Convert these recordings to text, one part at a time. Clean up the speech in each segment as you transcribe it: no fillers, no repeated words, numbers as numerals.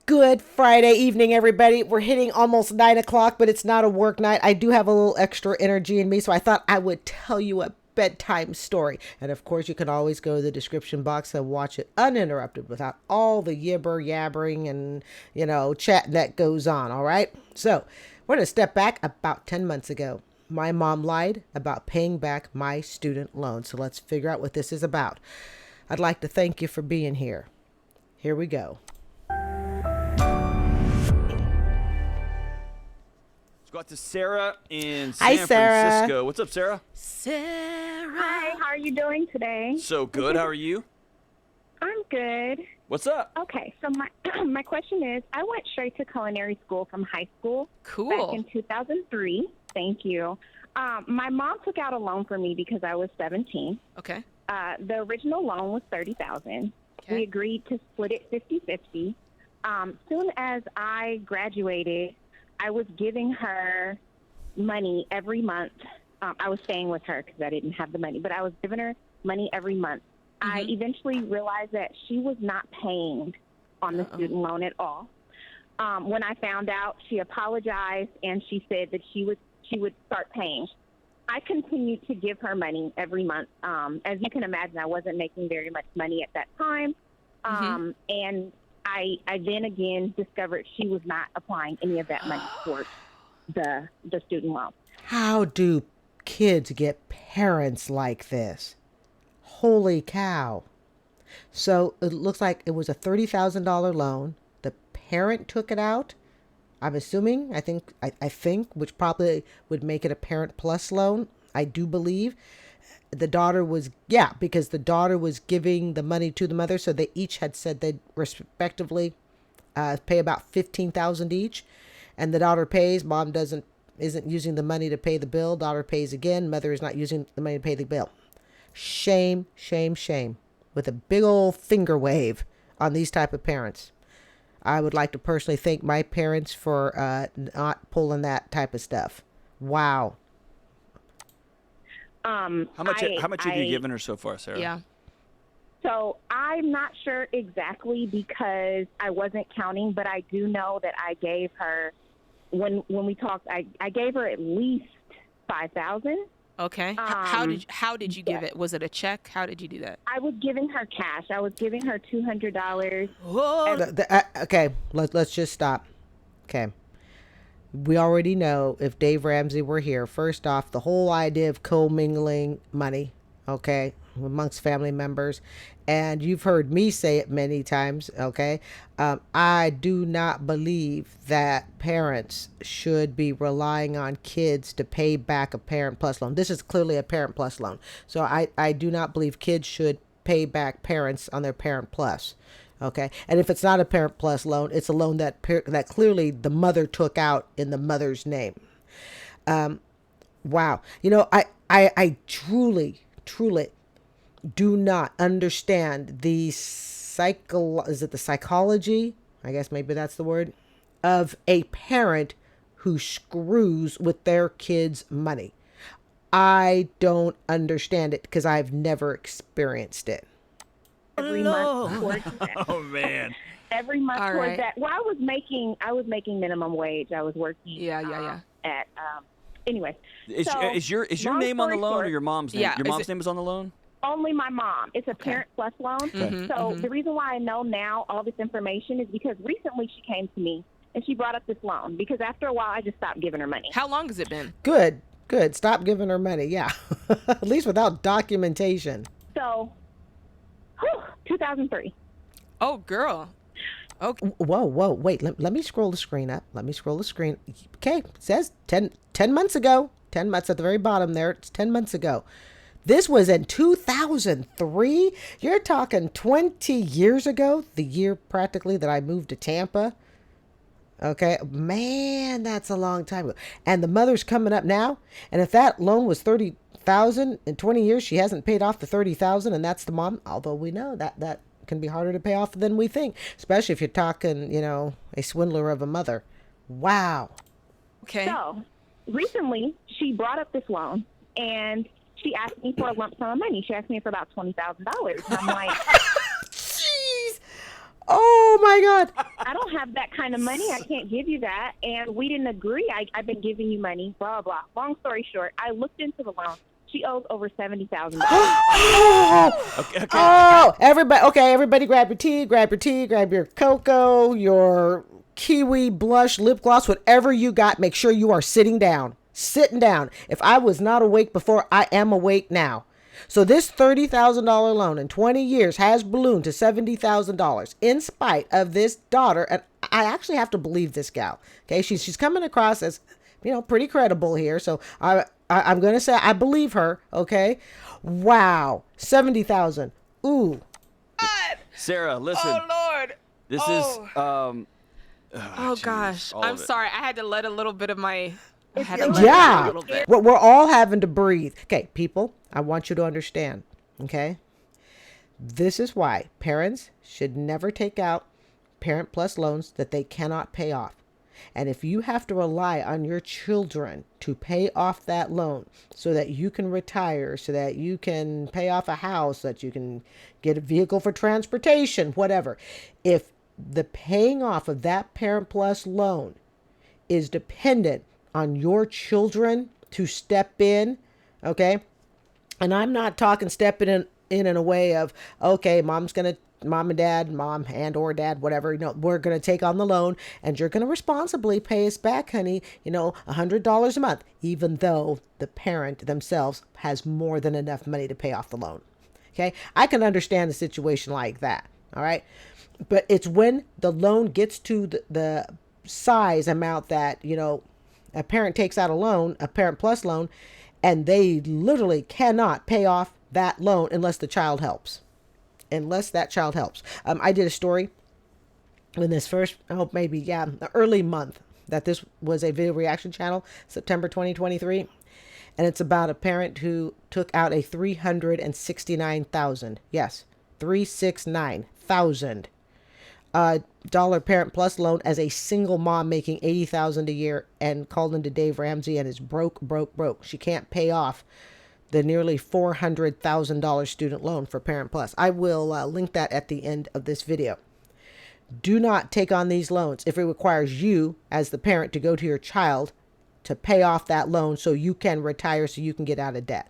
Good Friday evening, everybody. We're hitting almost 9 o'clock, but it's not a work night. I do have a little extra energy in me, so I thought I would tell you a bedtime story. And of course, you can always go to the description box and watch it uninterrupted without all the yibber yabbering and, chat that goes on. All right. So we're going to step back about 10 months ago. My mom lied about paying back my student loan. So let's figure out what this is about. I'd like to thank you for being here. Here we go. Go out to Sarah in Hi, San Sarah. Francisco. What's up, Sarah? Sarah. Hi, how are you doing today? So good. How are you? I'm good. What's up? Okay, so my my question is, I went straight to culinary school from high school Cool. back in 2003. Thank you. My mom took out a loan for me because I was 17. Okay. The original loan was $30,000. Okay. We agreed to split it 50-50. Soon as I graduated, I was giving her money every month. I was staying with her because I didn't have the money, but I was giving her money every month. I eventually realized that she was not paying on the student loan at all. When I found out, she apologized and she said that she would start paying. I continued to give her money every month. As you can imagine, I wasn't making very much money at that time. And I then again discovered she was not applying any of that money towards the student loan. How do kids get parents like this? Holy cow. So it looks like it was a $30,000 loan. The parent took it out. I'm assuming, I think, which probably would make it a parent plus loan. I do believe the daughter was, because the daughter was giving the money to the mother. So they each had said they'd respectively pay about $15,000 each. And the daughter pays. Mom isn't using the money to pay the bill. Daughter pays again. Mother is not using the money to pay the bill. Shame, shame, shame. With a big old finger wave on these type of parents. I would like to personally thank my parents for not pulling that type of stuff. Wow. How much have you given her so far, Sarah? Yeah. So I'm not sure exactly because I wasn't counting, but I do know that I gave her, when we talked, I gave her at least $5,000. Okay. How did you give it? Was it a check? How did you do that? I was giving her cash. I was giving her $200. Okay, let's just stop. Okay. We already know if Dave Ramsey were here, first off, the whole idea of commingling money, okay, amongst family members, and you've heard me say it many times, okay, I do not believe that parents should be relying on kids to pay back a parent plus loan. This is clearly a parent plus loan. So I do not believe kids should pay back parents on their parent plus. Okay. And if it's not a parent plus loan, it's a loan that clearly the mother took out in the mother's name. Wow. I truly do not understand the psychology? I guess maybe that's the word, of a parent who screws with their kids' money. I don't understand it because I've never experienced it. Every month towards that. Oh man. Every month All towards right. that. Well, I was making minimum wage. I was working. Yeah. At anyway. Is your long name on the story loan short, or your mom's name? Yeah, Your is mom's it- name is on the loan? Only my mom. It's a parent plus loan. Mhm, The reason why I know now all this information is because recently she came to me and she brought up this loan because after a while I just stopped giving her money. How long has it been? Good. Stop giving her money. Yeah. At least without documentation. So, 2003. Oh, girl. Okay. Whoa. Wait, let me scroll the screen up. Okay. It says 10 months ago. 10 months at the very bottom there. It's 10 months ago. This was in 2003. You're talking 20 years ago, the year practically that I moved to Tampa. Okay, man, that's a long time ago. And the mother's coming up now. And if that loan was 30,000 in 20 years, she hasn't paid off the 30,000, and that's the mom. Although we know that can be harder to pay off than we think, especially if you're talking, a swindler of a mother. Wow. Okay. So, recently she brought up this loan and she asked me for a lump sum of money. She asked me for about $20,000. And I'm like, Jeez. Oh my God. I don't have that kind of money. I can't give you that. And we didn't agree. I've been giving you money, blah, blah. Long story short, I looked into the loan. She owes over $70,000. Okay. Oh, everybody grab your tea, grab your cocoa, your kiwi blush, lip gloss, whatever you got. Make sure you are sitting down. If I was not awake before, I am awake now. So this $30,000 loan in 20 years has ballooned to $70,000 in spite of this daughter. And I actually have to believe this gal. Okay. She's coming across as, pretty credible here. So I'm going to say I believe her. Okay. Wow. 70,000. Ooh. Sarah, listen. Oh Lord. This is Oh geez, gosh. all I'm of it. sorry. I had to let a little bit of my. I had to Yeah. let it out Yeah. a little bit. We're all having to breathe. Okay, people, I want you to understand. Okay. This is why parents should never take out Parent Plus loans that they cannot pay off. And if you have to rely on your children to pay off that loan so that you can retire, so that you can pay off a house, so that you can get a vehicle for transportation, whatever. If the paying off of that Parent Plus loan is dependent on your children to step in, okay? And I'm not talking stepping in a way of, okay, mom and dad, mom and or dad, whatever, we're going to take on the loan and you're going to responsibly pay us back, honey, $100 a month, even though the parent themselves has more than enough money to pay off the loan. Okay. I can understand a situation like that. All right. But it's when the loan gets to the size amount that, a parent takes out a loan, a Parent Plus loan, and they literally cannot pay off that loan unless the child helps. I did a story in this first, the early month that this was a video reaction channel, September 2023. And it's about a parent who took out a $369,000. Yes, $369,000 dollar Parent Plus loan as a single mom making $80,000 a year, and called into Dave Ramsey and is broke. She can't pay off the nearly $400,000 student loan for Parent Plus. I will link that at the end of this video. Do not take on these loans if it requires you as the parent to go to your child to pay off that loan so you can retire, so you can get out of debt.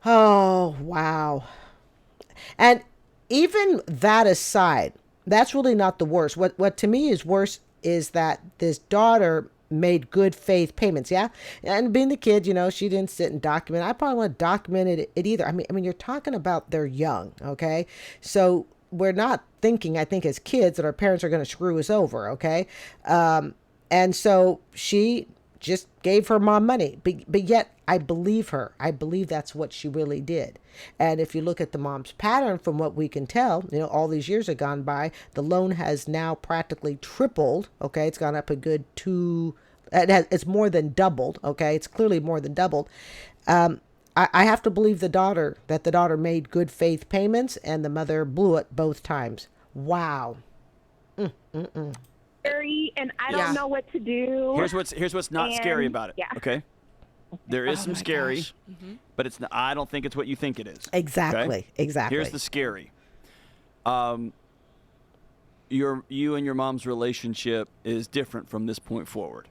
Oh, wow. And even that aside, that's really not the worst. What to me is worse is that this daughter made good faith payments. Yeah. And being the kid, she didn't sit and document. I probably want to document it either. I mean, you're talking about they're young. Okay. So we're not thinking, I think as kids, that our parents are going to screw us over. Okay. And so she just gave her mom money, but yet I believe her. I believe that's what she really did. And if you look at the mom's pattern, from what we can tell, all these years have gone by, the loan has now practically tripled. Okay. It's gone up a good it's more than doubled. Okay. It's clearly more than doubled. I have to believe the daughter made good faith payments, and the mother blew it both times. Wow. And I don't know what to do. Here's what's not scary about it. Yeah. Okay. There is some scary, but it's. I don't think it's what you think it is. Exactly. Okay? Exactly. Here's the scary. You and your mom's relationship is different from this point forward.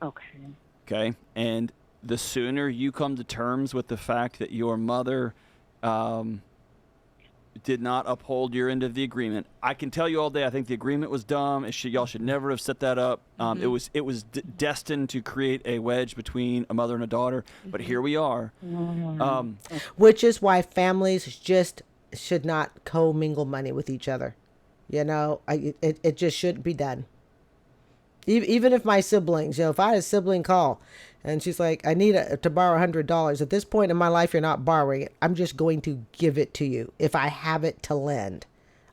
Okay. Okay. And the sooner you come to terms with the fact that your mother did not uphold your end of the agreement, I can tell you all day, I think the agreement was dumb. Y'all should never have set that up. It was destined to create a wedge between a mother and a daughter. But here we are. Which is why families just should not commingle money with each other. It just shouldn't be done. Even if my siblings, if I had a sibling call and she's like, I need to borrow $100. At this point in my life, you're not borrowing it. I'm just going to give it to you if I have it to lend.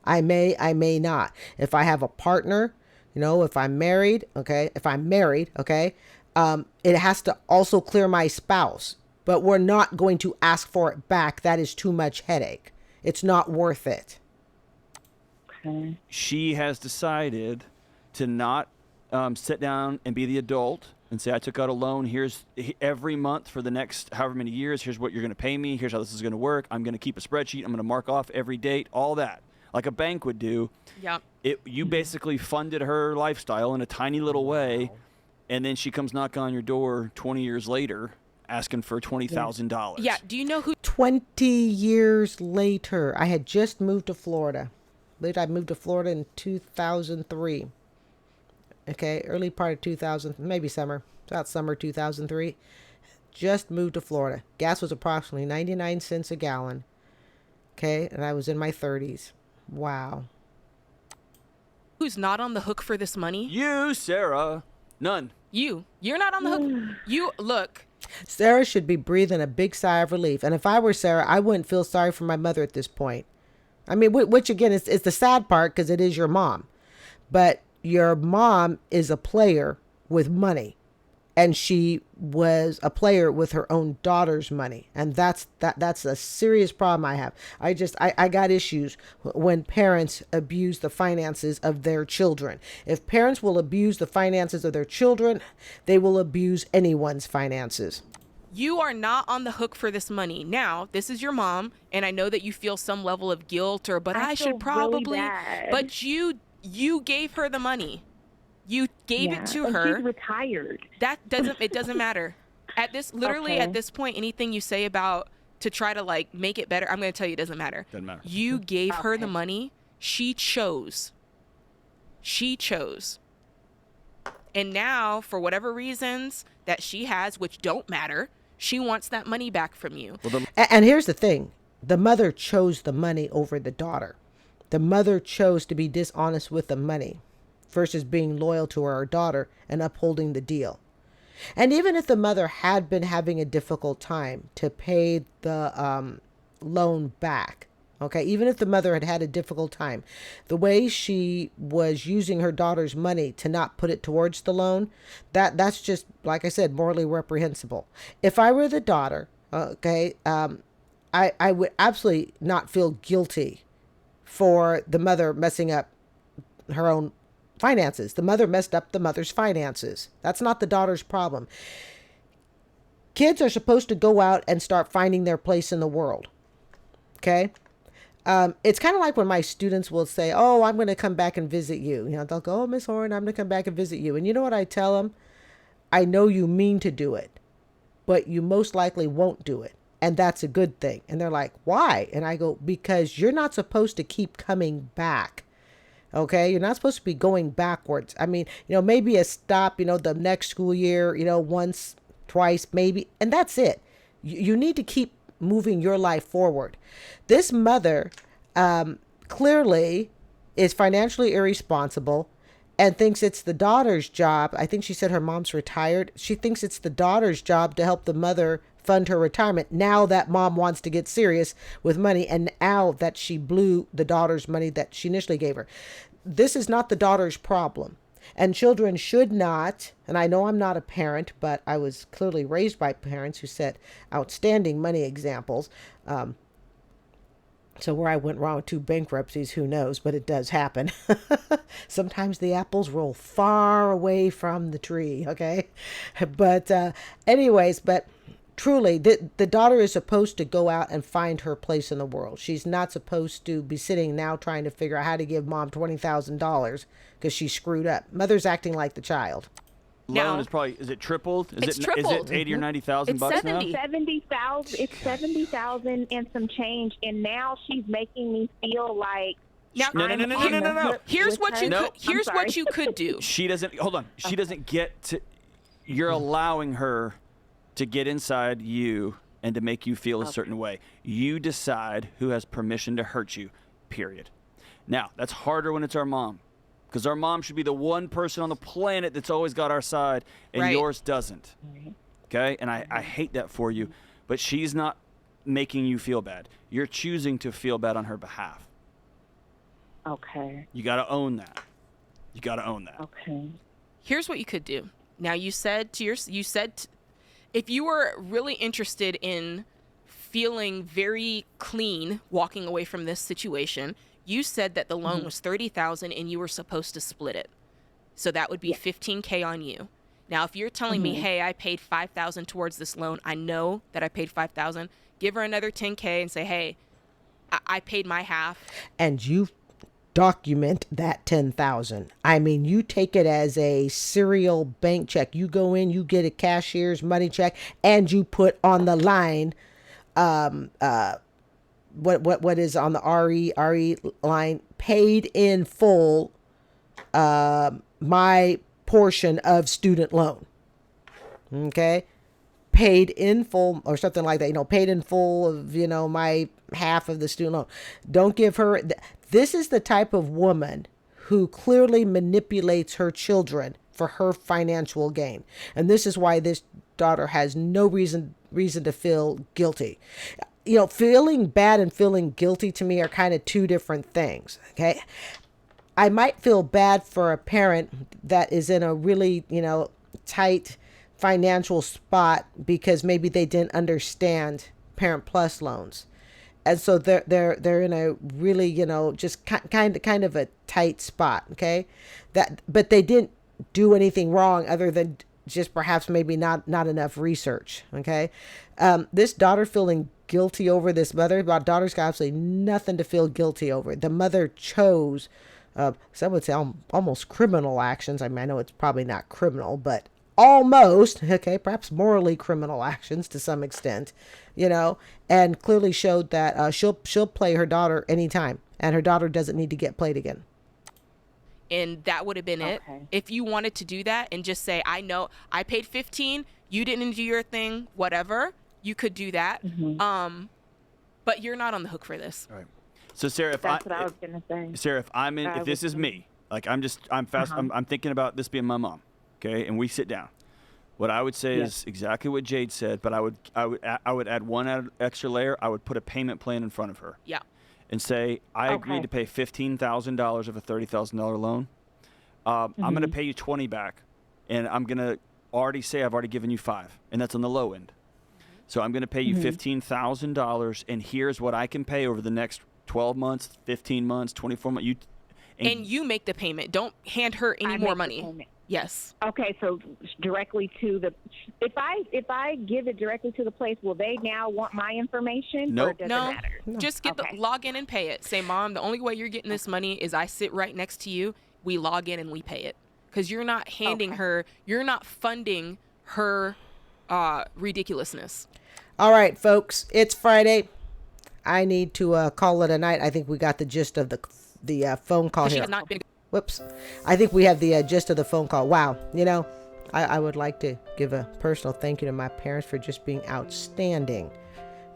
I may not. If I have a partner, if I'm married, okay, it has to also clear my spouse. But we're not going to ask for it back. That is too much headache. It's not worth it. She has decided to not sit down and be the adult and say, I took out a loan. Here's every month for the next however many years. Here's what you're going to pay me. Here's how this is going to work. I'm going to keep a spreadsheet. I'm going to mark off every date, all that, like a bank would do. Yep. You basically funded her lifestyle in a tiny little way, and then she comes knocking on your door 20 years later asking for $20,000. Yeah. Do you know who? 20 years later, I had just moved to Florida. I moved to Florida in 2003. Okay, early part of 2000, maybe summer, about summer 2003. Just moved to Florida. Gas was approximately 99 cents a gallon. Okay, and I was in my 30s. Wow. Who's not on the hook for this money? You, Sarah. None. You're not on the hook. You look. Sarah should be breathing a big sigh of relief. And if I were Sarah, I wouldn't feel sorry for my mother at this point. I mean, which again is the sad part because it is your mom. But your mom is a player with money. And she was a player with her own daughter's money. And that's a serious problem I have. I got issues when parents abuse the finances of their children. If parents will abuse the finances of their children, they will abuse anyone's finances. You are not on the hook for this money. Now, this is your mom, and I know that you feel some level of guilt but I feel should probably, really bad. but you gave her the money. You gave it to and her. She's retired. It doesn't matter. At this point, anything you say about to try to like make it better, I'm going to tell you it doesn't matter. Doesn't matter. You gave her the money. She chose. And now, for whatever reasons that she has, which don't matter, she wants that money back from you. And here's the thing. The mother chose the money over the daughter. The mother chose to be dishonest with the money versus being loyal to her daughter and upholding the deal. And even if the mother had been having a difficult time to pay the loan back, okay, even if the mother had had a difficult time, the way she was using her daughter's money to not put it towards the loan, that's just, like I said, morally reprehensible. If I were the daughter, okay, I would absolutely not feel guilty for the mother messing up her own finances. The mother messed up the mother's finances. That's not the daughter's problem. Kids are supposed to go out and start finding their place in the world. Okay? It's kind of like when my students will say, oh, I'm going to come back and visit you. You know, they'll go, oh, Miss Horn, I'm going to come back and visit you. And you know what I tell them? I know you mean to do it, but you most likely won't do it. And that's a good thing. And they're like, why? And I go, because you're not supposed to keep coming back. Okay, you're not supposed to be going backwards. I mean, you know, maybe a stop, you know, the next school year, you know, once, twice, maybe, and that's it. You need to keep moving your life forward. This mother clearly is financially irresponsible and thinks it's the daughter's job. I think she said her mom's retired. She thinks it's the daughter's job to help the mother fund her retirement now that mom wants to get serious with money and now that she blew the daughter's money that she initially gave her. This is not the daughter's problem. And children should not, and I know I'm not a parent, but I was clearly raised by parents who set outstanding money examples. So where I went wrong with 2 bankruptcies, who knows, but it does happen. Sometimes the apples roll far away from the tree, okay? But but truly, the daughter is supposed to go out and find her place in the world. She's not supposed to be sitting now trying to figure out how to give mom $20,000 because she screwed up. Mother's acting like the child. Loan is probably, is it tripled? It's tripled. Is it 80 or 90,000 bucks now? 70,000. It's 70,000 and some change, and now she's making me feel like. No. Here's what you could do. She doesn't. Hold on. She doesn't get to. You're allowing her to get inside you and to make you feel a certain way. You decide who has permission to hurt you. Period. Now that's harder when it's our mom. Because our mom should be the one person on the planet that's always got our side, and yours doesn't. Okay? And I hate that for you, but she's not making you feel bad. You're choosing to feel bad on her behalf. Okay. You got to own that. Okay. Here's what you could do. Now, you said if you were really interested in feeling very clean walking away from this situation, you said that the loan was $30,000 and you were supposed to split it. So that would be $15K on you. Now, if you're telling me, hey, I paid $5,000 towards this loan, I know that I paid $5,000, give her another $10K and say, hey, I paid my half. And you document that 10,000. I mean, you take it as a serial bank check. You go in, you get a cashier's money check, and you put on the line, what is on the RE line, paid in full, my portion of student loan. Okay. Paid in full or something like that, paid in full of, my half of the student loan. Don't give her, this is the type of woman who clearly manipulates her children for her financial gain. And this is why this daughter has no reason to feel guilty. Feeling bad and feeling guilty to me are kind of two different things. Okay. I might feel bad for a parent that is in a really, tight financial spot because maybe they didn't understand Parent Plus loans. And so they're in a really, just kind of a tight spot. Okay. But they didn't do anything wrong other than just perhaps maybe not enough research. Okay. This daughter feeling guilty over this mother, daughter's got absolutely nothing to feel guilty over. The mother chose, some would say almost criminal actions. I mean, I know it's probably not criminal, but almost, okay, perhaps morally criminal actions to some extent, and clearly showed that she'll play her daughter anytime, and her daughter doesn't need to get played again. And that would have been it. If you wanted to do that and just say, I know I paid 15, you didn't do your thing, whatever, you could do that. But you're not on the hook for this. All right. So Sarah, That's what I was gonna say. Sarah, if this is me, like I'm thinking about this being my mom, okay, and we sit down. What I would say is exactly what Jade said, but I would add one extra layer. I would put a payment plan in front of her. Yeah. And say, I agreed to pay $15,000 of a $30,000 loan. I'm going to pay you 20 back, and I'm going to already say I've already given you 5, and that's on the low end. So I'm going to pay you $15,000, and here's what I can pay over the next 12 months, 15 months, 24 months. And you make the payment. Don't hand her any more money. Yes. Okay, so directly to the. If I give it directly to the place, will they now want my information? Nope. Or does it matter? Just log in and pay it. Say, Mom, the only way you're getting this money is I sit right next to you. We log in and we pay it, because you're not handing her. You're not funding her ridiculousness. All right, folks, it's Friday. I need to call it a night. I think we got the gist of the phone call here. She has not been. Whoops. I think we have the gist of the phone call. Wow. I would like to give a personal thank you to my parents for just being outstanding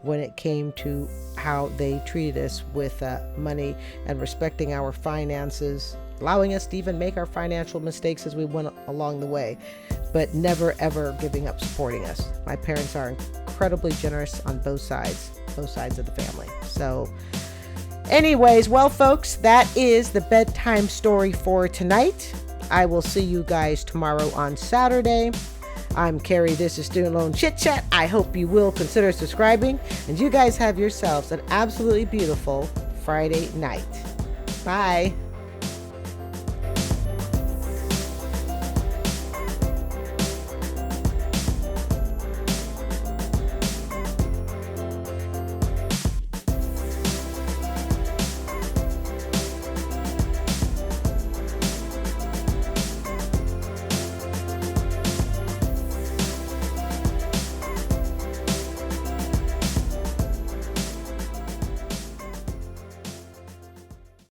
when it came to how they treated us with money and respecting our finances, allowing us to even make our financial mistakes as we went along the way, but never, ever giving up supporting us. My parents are incredibly generous on both sides of the family. So anyways, well, folks, that is the bedtime story for tonight. I will see you guys tomorrow on Saturday. I'm Carrie. This is Student Loan Chit-Chat. I hope you will consider subscribing, and you guys have yourselves an absolutely beautiful Friday night. Bye.